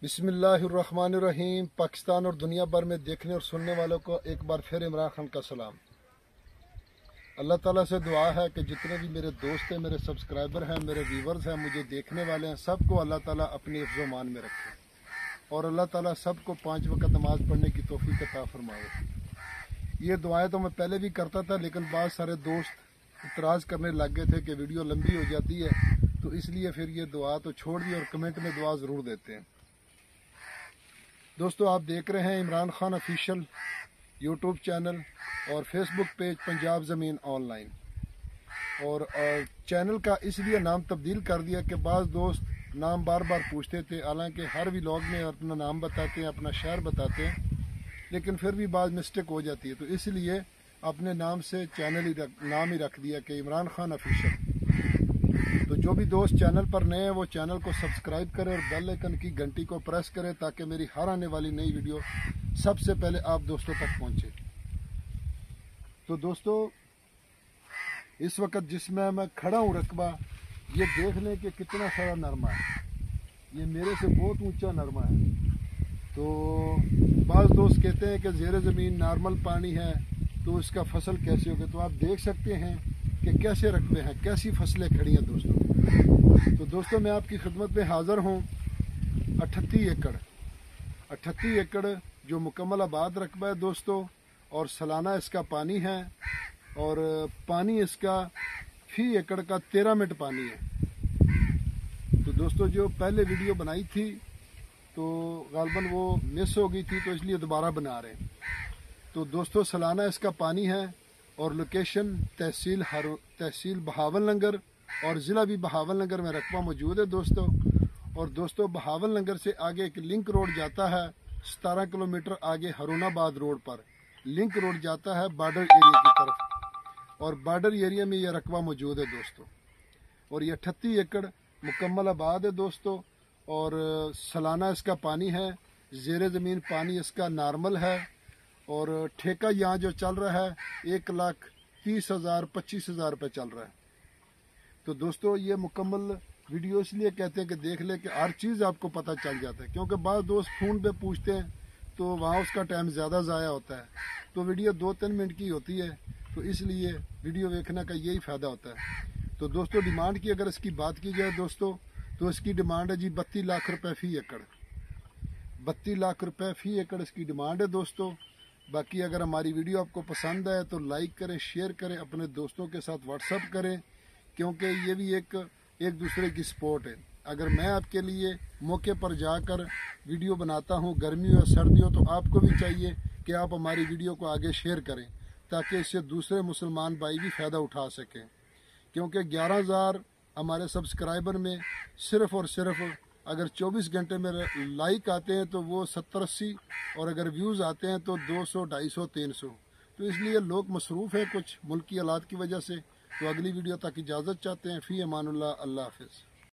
बिस्मिल्लाहिर्रहमानिर्रहीम। पाकिस्तान और दुनिया भर में देखने और सुनने वालों को एक बार फिर इमरान खान का सलाम। अल्लाह ताला से दुआ है कि जितने भी मेरे दोस्त हैं, मेरे सब्सक्राइबर हैं, मेरे व्यूवर्स हैं, मुझे देखने वाले हैं, सबको अल्लाह ताला अपनी हिफ्ज़-ओ-मान में रखे और अल्लाह ताला सबको 5 वक्त नमाज पढ़ने की तौफीक अता फरमाए। ये दुआएं तो मैं पहले भी करता था, लेकिन बहुत सारे दोस्त इतराज़ करने लग गए थे कि वीडियो लंबी हो जाती है, तो इसलिए फिर ये दुआ तो छोड़ दी और कमेंट में दुआ ज़रूर देते हैं। दोस्तों, आप देख रहे हैं Imran Khan official YouTube channel और फेसबुक पेज पंजाब ज़मीन ऑनलाइन। और चैनल का इसलिए नाम तब्दील कर दिया कि बाज़ दोस्त नाम बार बार पूछते थे, हालांकि हर व्लॉग में अपना नाम बताते हैं, अपना शहर बताते हैं, लेकिन फिर भी बाज़ मिस्टेक हो जाती है, तो इसलिए अपने नाम से चैनल नाम ही रख दिया कि इमरान खान ऑफिशियल। तो जो भी दोस्त चैनल पर नए हैं वो चैनल को सब्सक्राइब करें और बेल आइकन की घंटी को प्रेस करें ताकि मेरी हर आने वाली नई वीडियो सबसे पहले आप दोस्तों तक पहुंचे। तो दोस्तों, इस वक्त जिसमें मैं खड़ा हूँ रकबा, ये देख लें कि कितना सारा नरमा है। ये मेरे से बहुत ऊंचा नरमा है। तो बाज़ दोस्त कहते हैं कि ज़ेरे ज़मीन नॉर्मल पानी है तो इसका फसल कैसे होगा। तो आप देख सकते हैं कि कैसे रकबे हैं, कैसी फसलें खड़ी हैं दोस्तों। तो दोस्तों, मैं आपकी खिदमत में हाज़िर हूँ। 38 एकड़ जो मुकम्मल आबाद रकबा है दोस्तों, और सालाना इसका पानी है, और पानी इसका फी एकड़ का 13 मिनट पानी है। तो दोस्तों, जो पहले वीडियो बनाई थी तो गालबन वो मिस हो गई थी, तो इसलिए दोबारा बना रहे हैं। तो दोस्तों, सालाना इसका पानी है और लोकेशन तहसील बहावल नगर और ज़िला भी बहावल नगर में रकबा मौजूद है दोस्तों। और दोस्तों, बहावल नगर से आगे एक लिंक रोड जाता है, 17 किलोमीटर आगे हरुणाबाद रोड पर लिंक रोड जाता है बॉर्डर एरिया की तरफ, और बॉर्डर एरिया में यह रकबा मौजूद है दोस्तों। और ये 38 एकड़ मुकम्मल आबाद है दोस्तों, और सालाना इसका पानी है, ज़ेरे ज़मीन पानी इसका नॉर्मल है, और ठेका यहाँ जो चल रहा है 1,30,000 25,000 रुपये चल रहा है। तो दोस्तों, ये मुकम्मल वीडियो इसलिए कहते हैं कि देख ले कि हर चीज़ आपको पता चल जाता है, क्योंकि बाद दोस्त फ़ोन पे पूछते हैं तो वहाँ उसका टाइम ज़्यादा ज़ाया होता है। तो वीडियो 2-3 मिनट की होती है, तो इसलिए वीडियो देखने का यही फ़ायदा होता है। तो दोस्तों, डिमांड की अगर इसकी बात की जाए दोस्तों, तो इसकी डिमांड है जी 32 लाख रुपये फ़ी एकड़। 32 लाख रुपये फ़ी एकड़ इसकी डिमांड है दोस्तों। बाकी अगर हमारी वीडियो आपको पसंद आए तो लाइक करें, शेयर करें, अपने दोस्तों के साथ व्हाट्सएप करें, क्योंकि ये भी एक दूसरे की सपोर्ट है। अगर मैं आपके लिए मौके पर जाकर वीडियो बनाता हूँ, गर्मी और सर्दी हो, तो आपको भी चाहिए कि आप हमारी वीडियो को आगे शेयर करें ताकि इससे दूसरे मुसलमान भाई भी फ़ायदा उठा सकें। क्योंकि 11,000 हमारे सब्सक्राइबर में सिर्फ़ और सिर्फ अगर 24 घंटे में लाइक आते हैं तो वो 70-80, और अगर व्यूज़ आते हैं तो 200, 250, 300। तो इसलिए लोग मसरूफ़ हैं कुछ मुल्क की हालात की वजह से। तो अगली वीडियो तक इजाज़त चाहते हैं। फ़ी अमानुल्लाह, अल्लाह हाफ़िज़।